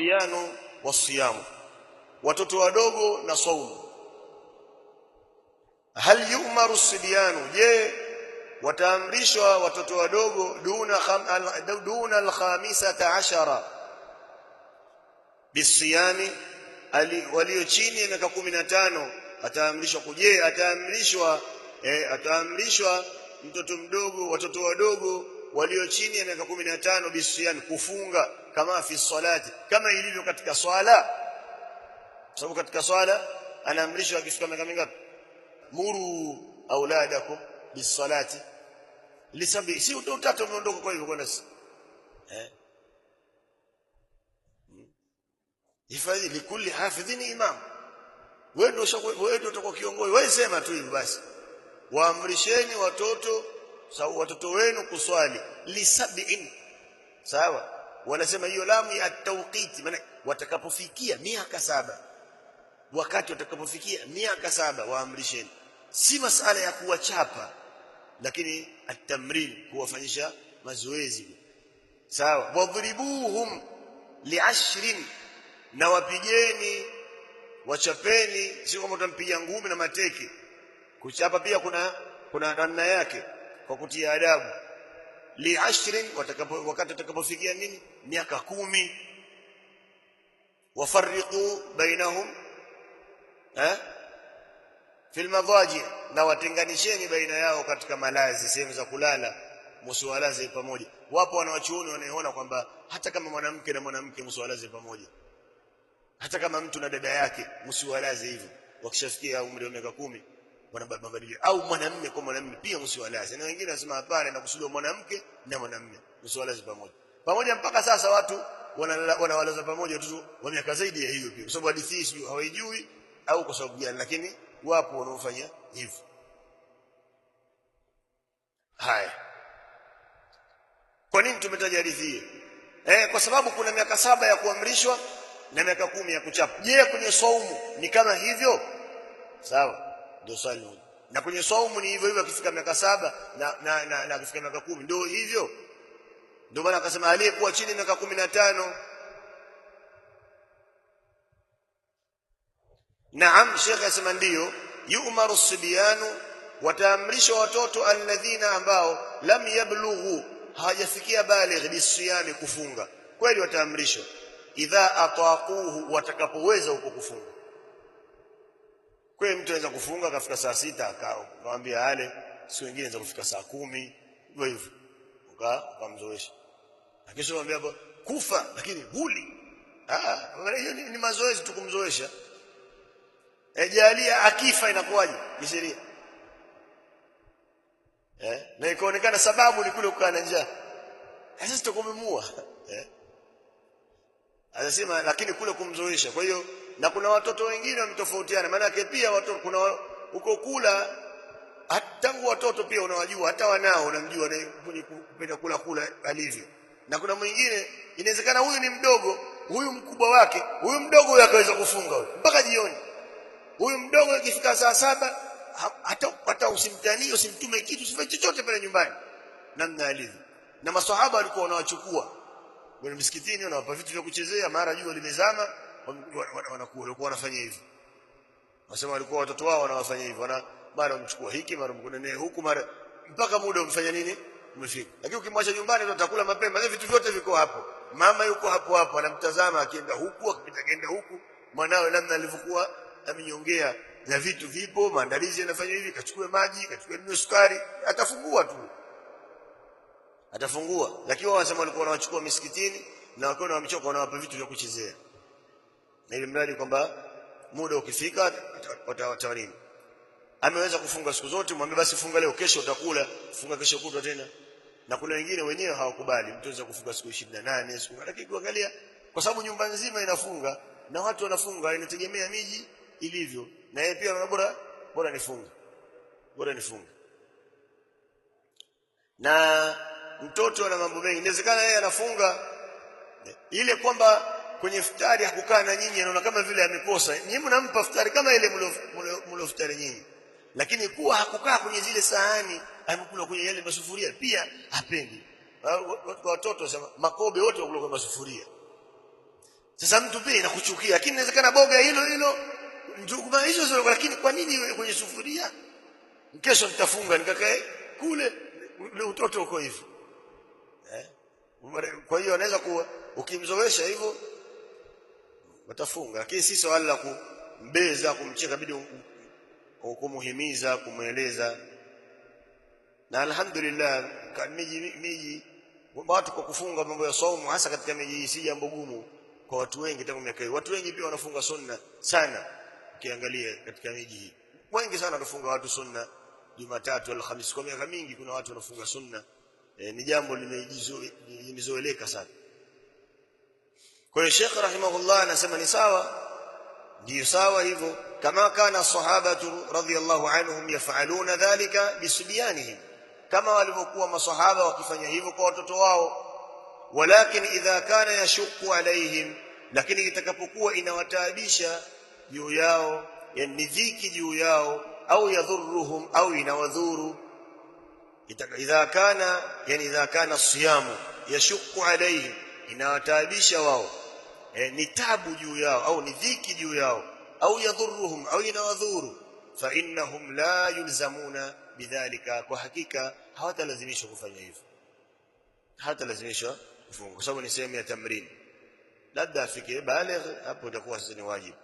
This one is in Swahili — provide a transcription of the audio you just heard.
as-sibyanu was-siyam, watoto wadogo na saumu. Hal yu'maru as-sibyanu, je wataamrishwa watoto wadogo duna al-khamisata ashara bisiyami, walio chini ya miaka 15 ataamrishwa kuje, ataamrishwa mtoto mdogo, watoto wadogo walio chini ya miaka 15 bisiyami, kufunga, kama fi salati, kama ilivyo katika swala. Sababu katika swala anaamrishwa akifika miaka mingapi? Muru auladakum bisalati lisabi, si utatu umeondoka kwa hivyo kwenda hifadhi likulli hafidhini imam. Wewe ndio utakuwa kiongozi, wewe sema tu hivi basi, waamrisheni watoto wenu kuswali lisab'in. Sawa, wanasema hiyo lamu ya tawqiti, maana watakapofikia miaka 7, wakati watakapofikia miaka 7 waamrisheni, si masala ya kuwachapa, lakini at-tamrin, kuwafanyisha mazoezi. Sawa, wadhribuhum li'ashrin, na wapigeni, wachapeni, si kama utampiga ngumi na mateke. Kuchapa pia kuna namna yake, kwa kutia adabu. Li'ashrin, wakati watakapofikia nini? Miaka 10. Wafarriqu bainahum fil madaji, na watenganisheni baina yao katika malazi, sehemu za kulala, msiwalaze pamoja. Wapo wanawachuoni wanaona kwamba hata kama mwanamke na mwanamke msiwalaze pamoja, hata kama mtu na dada yake msiwalaze hivyo, wakishafikia umri wa miaka 10 wanabadilika, au mwanamume kwa mwanamume pia msiwalaze. Na wengine wanasema hapana, na kusudia mwanamke na mwanamume msiwalaze pamoja. Mpaka sasa watu wanawalaza pamoja watoto wa miaka zaidi ya hiyo pia, kwa sababu hadithi hii hawajui au kwa sababu gani, lakini wapo wanaofanya hivyo. Haya, kwa nini tumetaja hadithi hii? Kwa sababu kuna miaka 7 ya kuamrishwa na miaka 10 ya kuchapa. Je, kwenye saumu ni kama hivyo? Sawa, ndio swali moja. Na kwenye saumu ni hivyo hivyo, akifika miaka 7 na akifika miaka 10 ndio hivyo. Ndio maana akasema aliyekuwa chini miaka 15. Naam, Sheikh asema ndio, yu'maru as-sibyanu, wataamrishwa watoto alladhina ambao lam yablughu, hawajafikia baligh bisiyami, kufunga. Kweli wataamrishwa idha ataquhu, watakapoweza huko kufunga. Kwa hiyo mtu anaweza kufunga akafika saa 6 akamwambia ale, si wengine anaweza kufika saa 10 hivyo, ukamzoesha. Akisha mwambia hapo kufa lakini huli, hiyo ni mazoezi tu kumzoesha. Jalia akifa inakuwaje kisheria? Na ikaonekana sababu ni kule kukaa na njaa, sasa tutakumemua. Anasema lakini kule kumzoesha. Kwa hiyo na kuna watoto wengine wametofautiana, maana yake pia watoto kuna huko kula, tangu watoto pia unawajua, hata wanao unamjua na kupenda kula alivyo. Na kuna mwingine inawezekana huyu ni mdogo, huyu mkubwa wake, huyu mdogo huyu akaweza kufunga mpaka jioni. Huyu mdogo akifika saa 7 hata usimtanie, usimtume kitu, usifanye chochote pale nyumbani, namna alivyo. Na maswahaba walikuwa wanawachukua kwenye msikitini, wanawapa vitu vya kuchezea, mara jua limezama, walikuwa wanafanya hivyo. Wasema walikuwa watoto wao wanawafanya hivyo, mara mchukua hiki, mara mkunene huku, mara mpaka muda umfanya nini umefika. Lakini ukimwacha nyumbani ndio atakula mapema, vitu vyote viko hapo, mama yuko hapo anamtazama, akienda huku akipita kaenda huku, mwanawe namna alivyokuwa amenyongea, na vitu vipo, maandalizi yanafanya hivi, kachukue maji, kachukue sukari, atafungua tu, atafungua. Lakini wao wanasema walikuwa wanawachukua misikitini, na wakiona wamechoka wanawapa vitu vya kuchezea, na ile mradi kwamba muda ukifika watawalini. Ameweza kufunga siku zote, mwambie basi funga leo, kesho utakula, funga kesho kutwa tena. Na kuna wengine wenyewe hawakubali, mtu anaweza kufunga siku 28 siku, lakini kuangalia, kwa sababu nyumba nzima inafunga na watu wanafunga, inategemea miji ilivyo, na yeye pia bora nifunge. Na mtoto ana mambo mengi, inawezekana yeye anafunga ile kwamba kwenye iftari hakukaa na nyinyi, anaona kama vile amekosa. Nyinyi mnampa iftari kama ile mlioftari nyinyi, lakini kuwa hakukaa kwenye zile sahani, amekula kwenye yale masufuria, pia hapendi. Watoto sema makobe wote wakula kwenye masufuria. Sasa mtu pia inakuchukia, lakini inawezekana boga hilo njuguma hizo sio, lakini kwa nini iwe kwenye sufuria? Kesho nitafunga nikakae kule, ule utoto uko hivyo. Kwa hiyo anaweza kuwa ukimzoesha hivyo watafunga, lakini si swala la kumbeza, kumcheka, bidi kumuhimiza, kumueleza. Na alhamdulillah miji watu kwa kufunga mambo ya saumu hasa katika miji hii si jambo gumu kwa watu wengi. Tangu miaka hii watu wengi pia wanafunga sunna sana. Ukiangalia katika miji hii wengi sana wanafunga watu sunna Jumatatu, Alhamisi. Kwa miaka mingi kuna watu wanafunga sunna. Ni jambo limezoeleka sana. Kwa hiyo Sheikh rahimahullah anasema ni sawa, ndio sawa hivyo, kama kana sahabatu radhiyallahu anhum yafaluna dhalika bisibyanihim, kama walivyokuwa masahaba wakifanya hivyo kwa watoto wao. Walakin idha kana yashqu alaihim, lakini itakapokuwa inawataabisha juu yao, yani dhiki juu yao, au yadhurruhum, au inawadhuru. idha kana siyamu yashqu alaihim, inawataabisha wao, ni tabu juu yao au ni dhiki juu yao, au yadhurruhum, au inawadhuru, fa innahum la yulzamuna bidhalika, kwa hakika hawatalazimishwa kufanya hivyo, hawatalazimishwa kufunga, kwa sababu ni sehemu ya tamrin. Labda afike baligh, hapo itakuwa sasa ni wajibu.